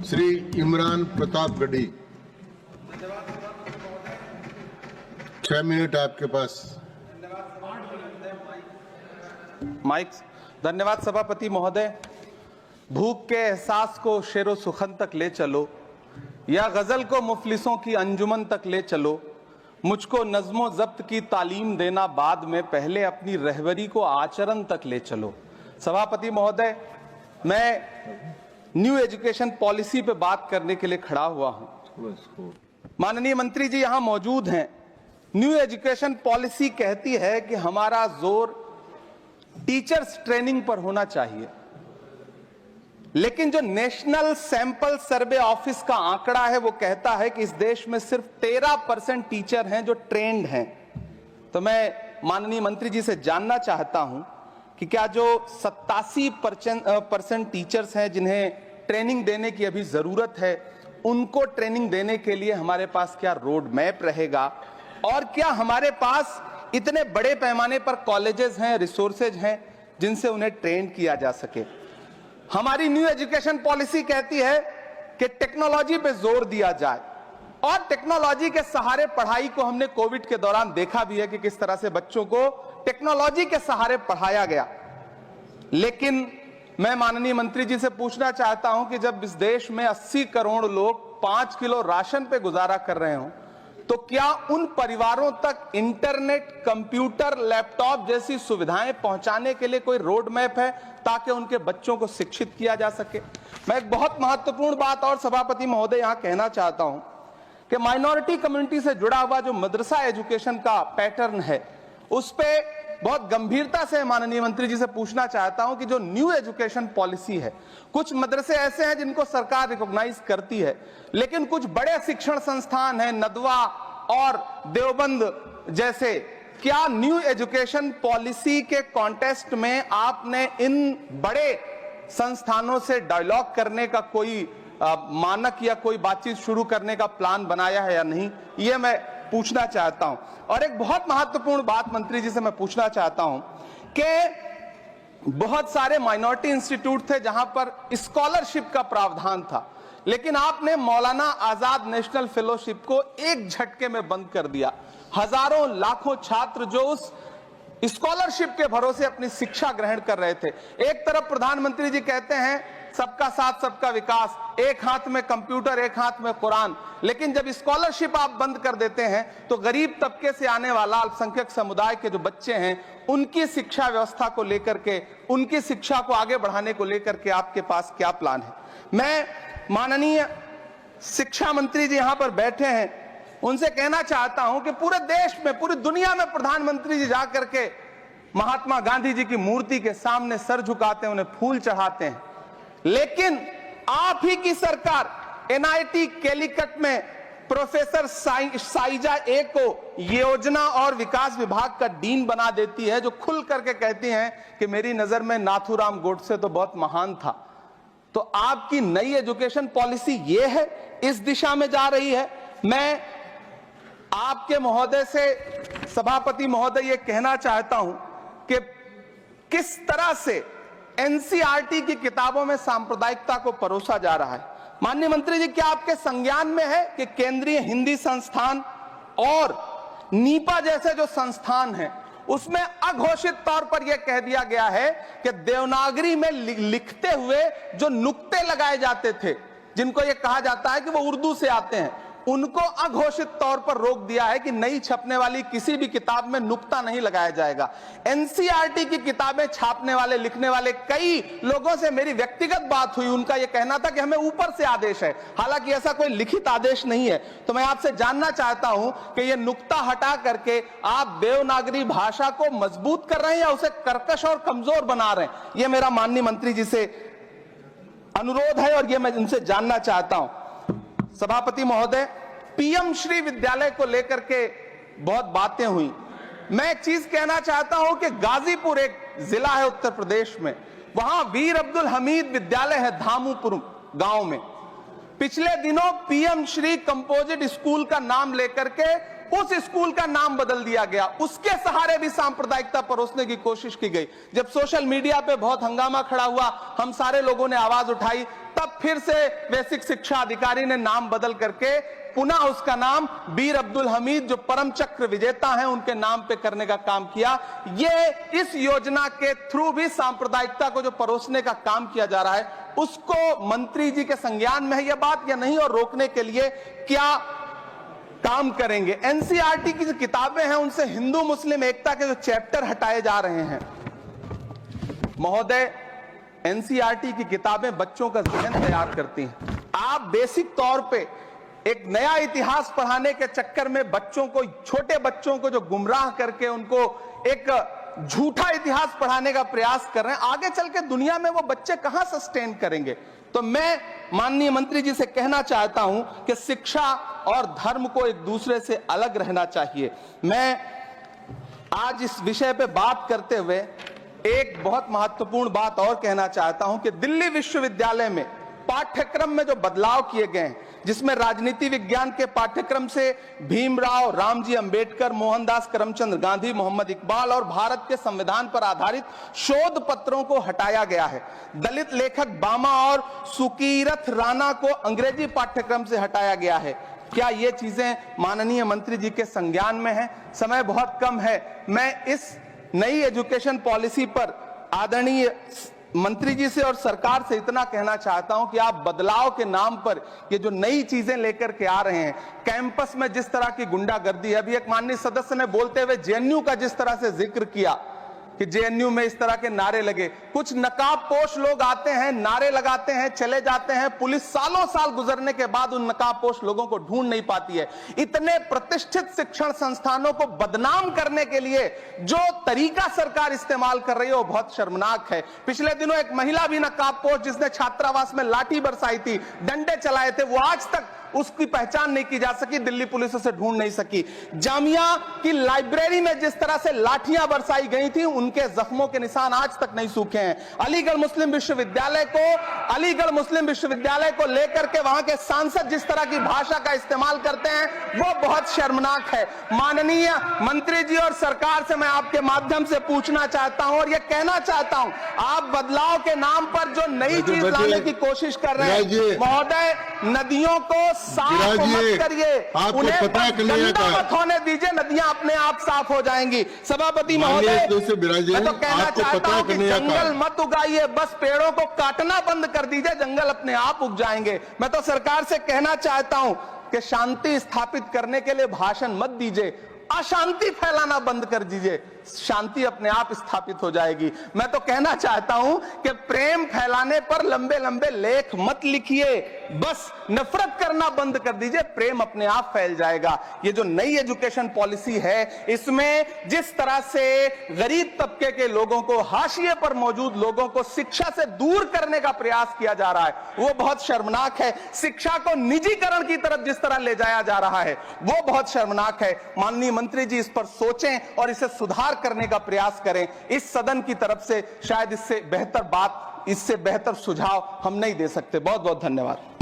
Shri Imran Pratapgarhi. 6 minute आपके पास। Mic. धन्यवाद सभापति महोदय। भूख के एहसास को शेरो सुखन तक ले चलो, या गजल को मुफलिसों की अंजुमन तक ले चलो। मुझको नज्मो जब्त की तालीम देना बाद में, पहले अपनी रहबरी को आचरण तक ले चलो। सभापति महोदय, मैं न्यू एजुकेशन पॉलिसी पे बात करने के लिए खड़ा हुआ हूं। माननीय मंत्री जी यहां मौजूद हैं। न्यू एजुकेशन पॉलिसी कहती है कि हमारा जोर टीचर्स ट्रेनिंग पर होना चाहिए, लेकिन जो नेशनल सैंपल सर्वे ऑफिस का आंकड़ा है वो कहता है कि इस देश में सिर्फ 13% टीचर हैं जो ट्रेंड हैं। तो मैं माननीय मंत्री जी से जानना चाहता हूं कि क्या जो 87% टीचर्स हैं जिन्हें ट्रेनिंग देने की अभी जरूरत है, उनको ट्रेनिंग देने के लिए हमारे पास क्या रोड मैप रहेगा, और क्या हमारे पास इतने बड़े पैमाने पर कॉलेजेस हैं, रिसोर्सेज हैं जिनसे उन्हें ट्रेन किया जा सके। हमारी न्यू एजुकेशन पॉलिसी कहती है कि टेक्नोलॉजी पे जोर दिया जाए, और टेक्नोलॉजी के सहारे पढ़ाई को हमने कोविड के दौरान देखा भी है कि किस तरह से बच्चों को टेक्नोलॉजी के सहारे पढ़ाया गया। लेकिन मैं माननीय मंत्री जी से पूछना चाहता हूं कि जब इस देश में 80 करोड़ लोग 5 किलो राशन पे गुजारा कर रहे हों, तो क्या उन परिवारों तक इंटरनेट, कंप्यूटर, लैपटॉप जैसी सुविधाएं पहुंचाने के लिए कोई रोड मैप है ताकि उनके बच्चों को शिक्षित किया जा सके? मैं एक बहुत महत्वपूर्ण बात और सभापति महोदय यहां कहना चाहता हूं कि माइनॉरिटी कम्युनिटी से जुड़ा हुआ जो मदरसा एजुकेशन का पैटर्न है, उस पे बहुत गंभीरता से माननीय मंत्री जी से पूछना चाहता हूं कि जो न्यू एजुकेशन पॉलिसी है, कुछ मदरसे ऐसे हैं जिनको सरकार रिकॉग्नाइज करती है, लेकिन कुछ बड़े शिक्षण संस्थान हैं, नदवा और देवबंद जैसे, क्या न्यू एजुकेशन पॉलिसी के कॉन्टेस्ट में आपने इन बड़े संस्थानों से डायलॉग करने का कोई मानक या कोई बातचीत शुरू करने का प्लान बनाया है या नहीं, ये मैं पूछना चाहता हूं। और एक बहुत महत्वपूर्ण बात मंत्री जी से मैं पूछना चाहता हूं कि बहुत सारे माइनॉरिटी इंस्टीट्यूट थे जहां पर स्कॉलरशिप का प्रावधान था, लेकिन आपने मौलाना आजाद नेशनल फेलोशिप को एक झटके में बंद कर दिया। हजारों लाखों छात्र जो उस स्कॉलरशिप के भरोसे अपनी शिक्षा ग्रहण कर रहे थे। एक तरफ प्रधानमंत्री जी कहते हैं सबका साथ सबका विकास, एक हाथ में कंप्यूटर एक हाथ में कुरान, लेकिन जब स्कॉलरशिप आप बंद कर देते हैं तो गरीब तबके से आने वाला अल्पसंख्यक समुदाय के जो बच्चे हैं, उनकी शिक्षा व्यवस्था को लेकर के, उनकी शिक्षा को आगे बढ़ाने को लेकर के आपके पास क्या प्लान है? मैं माननीय शिक्षा मंत्री जी यहां पर बैठे हैं, उनसे कहना चाहता हूं कि पूरे देश में, पूरी दुनिया में प्रधानमंत्री जी जाकर के महात्मा गांधी जी की मूर्ति के सामने सर झुकाते हैं, उन्हें फूल चढ़ाते हैं, लेकिन आप ही की सरकार एनआईटी कैलीकट में प्रोफेसर साइजा ए को योजना और विकास विभाग का डीन बना देती है, जो खुल करके कहती हैं कि मेरी नजर में नाथूराम गोडसे तो बहुत महान था। तो आपकी नई एजुकेशन पॉलिसी ये है, इस दिशा में जा रही है। मैं आपके महोदय से, सभापति महोदय, ये कहना चाहता हूं कि किस तरह से एनसीईआरटी की किताबों में सांप्रदायिकता को परोसा जा रहा है। माननीय मंत्री जी, क्या आपके संज्ञान में है कि केंद्रीय हिंदी संस्थान और नीपा जैसे जो संस्थान हैं, उसमें अघोषित तौर पर यह कह दिया गया है कि देवनागरी में लिखते हुए जो नुक्ते लगाए जाते थे, जिनको यह कहा जाता है कि वो उर्दू से आते हैं, उनको अघोषित तौर पर रोक दिया है कि नई छपने वाली किसी भी किताब में नुक्ता नहीं लगाया जाएगा। एनसीईआरटी की किताबें छापने वाले, लिखने वाले कई लोगों से मेरी व्यक्तिगत बात हुई, उनका यह कहना था कि हमें ऊपर से आदेश है, हालांकि ऐसा कोई लिखित आदेश नहीं है। तो मैं आपसे जानना चाहता हूं कि यह नुक्ता हटा करके आप देवनागरी भाषा को मजबूत कर रहे हैं या उसे कर्कश और कमजोर बना रहे हैं? यह मेरा माननीय मंत्री जी से अनुरोध है और यह मैं उनसे जानना चाहता हूं। सभापति महोदय, पीएम श्री विद्यालय को लेकर के बहुत बातें हुई। मैं एक चीज कहना चाहता हूं कि गाजीपुर एक जिला है उत्तर प्रदेश में, वहां वीर अब्दुल हमीद विद्यालय है धामूपुर गांव में। पिछले दिनों पीएम श्री कंपोजिट स्कूल का नाम लेकर के उस स्कूल का नाम बदल दिया गया, उसके सहारे भी सांप्रदायिकता परोसने की कोशिश की गई। जब सोशल मीडिया पे बहुत हंगामा खड़ा हुआ, हम सारे लोगों ने आवाज उठाई, तब फिर से बेसिक शिक्षा अधिकारी ने नाम बदल करके पुनः उसका नाम बीर अब्दुल हमीद, जो परम चक्र विजेता हैं, उनके नाम पे करने का काम किया। ये इस योजना के थ्रू भी सांप्रदायिकता को जो परोसने का काम किया जा रहा है, उसको मंत्री जी के संज्ञान में है यह बात या नहीं, और रोकने के लिए क्या काम करेंगे। एनसीईआरटी की जो किताबें हैं, उनसे हिंदू मुस्लिम एकता के जो चैप्टर हटाए जा रहे हैं। महोदय, एनसीईआरटी की किताबें बच्चों का ज़हन तैयार करती हैं। आप बेसिक तौर पे एक नया इतिहास पढ़ाने के चक्कर में बच्चों को, छोटे बच्चों को जो गुमराह करके उनको एक झूठा इतिहास पढ़ाने का प्रयास कर रहे हैं, आगे चल के दुनिया में वो बच्चे कहां सस्टेन करेंगे। तो मैं माननीय मंत्री जी से कहना चाहता हूं कि शिक्षा और धर्म को एक दूसरे से अलग रहना चाहिए। मैं आज इस विषय पे बात करते हुए एक बहुत महत्वपूर्ण बात और कहना चाहता हूं कि दिल्ली विश्वविद्यालय में पाठ्यक्रम में जो बदलाव किए गए हैं, जिसमें राजनीति विज्ञान के पाठ्यक्रम से भीमराव, रामजी अंबेडकर, मोहनदास करमचंद गांधी, मोहम्मद इकबाल और भारत के संविधान पर आधारित शोध पत्रों को हटाया गया है। दलित लेखक बामा और सुकीरथ राणा को अंग्रेजी पाठ्यक्रम से हटाया गया है। क्या ये चीजें माननीय मंत्री जी के संज्ञान में है? समय बहुत कम है। मैं इस नई एजुकेशन पॉलिसी पर आदरणीय मंत्री जी से और सरकार से इतना कहना चाहता हूं कि आप बदलाव के नाम पर ये जो नई चीजें लेकर के आ रहे हैं, कैंपस में जिस तरह की गुंडागर्दी है, अभी एक माननीय सदस्य ने बोलते हुए जेएनयू का जिस तरह से जिक्र किया कि जेएनयू में इस तरह के नारे लगे, कुछ नकाबपोश लोग आते हैं, नारे लगाते हैं, चले जाते हैं, पुलिस सालों साल गुजरने के बाद उन नकाबपोश लोगों को ढूंढ नहीं पाती है। इतने प्रतिष्ठित शिक्षण संस्थानों को बदनाम करने के लिए जो तरीका सरकार इस्तेमाल कर रही है वो बहुत शर्मनाक है। पिछले दिनों एक महिला भी नकाबपोश, जिसने छात्रावास में लाठी बरसाई थी, डंडे चलाए थे, वो आज तक उसकी पहचान नहीं की जा सकी, दिल्ली पुलिस उसे ढूंढ नहीं सकी। जामिया की लाइब्रेरी में जिस तरह से लाठियां बरसाई गई थी, उनके जख्मों के निशान आज तक नहीं सूखे हैं। अलीगढ़ मुस्लिम विश्वविद्यालय को लेकर के वहां के सांसद जिस तरह की भाषा का इस्तेमाल करते हैं, वो बहुत शर्मनाक है। माननीय मंत्री जी और सरकार से मैं आपके माध्यम से पूछना चाहता हूं और यह कहना चाहता हूं, आप बदलाव के नाम पर जो नई चीज लाने की कोशिश कर रहे हैं, महोदय, नदियों को साफ मत करिए, उन्हें गंदा मत होने दीजिए, नदियां अपने आप साफ हो जाएंगी। सभापति महोदय, मैं तो कहना चाहता हूं कि जंगल मत उगाइए, बस पेड़ों को काटना बंद कर दीजिए, जंगल अपने आप उग जाएंगे। मैं तो सरकार से कहना चाहता हूं कि शांति स्थापित करने के लिए भाषण मत दीजिए, अशांति फैलाना बंद कर दीजिए, शांति अपने आप स्थापित हो जाएगी। मैं तो कहना चाहता हूं कि प्रेम फैलाने पर लंबे लंबे लेख मत लिखिए, बस नफरत करना बंद कर दीजिए, प्रेम अपने आप फैल जाएगा। ये जो नई एजुकेशन पॉलिसी है, इसमें जिस तरह से गरीब तबके के लोगों को, हाशिए पर मौजूद लोगों को शिक्षा से दूर करने का प्रयास किया जा रहा है, वो बहुत शर्मनाक है। शिक्षा को निजीकरण की तरफ जिस तरह ले जाया जा रहा है, वो बहुत शर्मनाक है। माननीय मंत्री जी इस पर सोचें और इसे सुधार करने का प्रयास करें। इस सदन की तरफ से शायद इससे बेहतर बात, इससे बेहतर सुझाव हम नहीं दे सकते। बहुत बहुत धन्यवाद।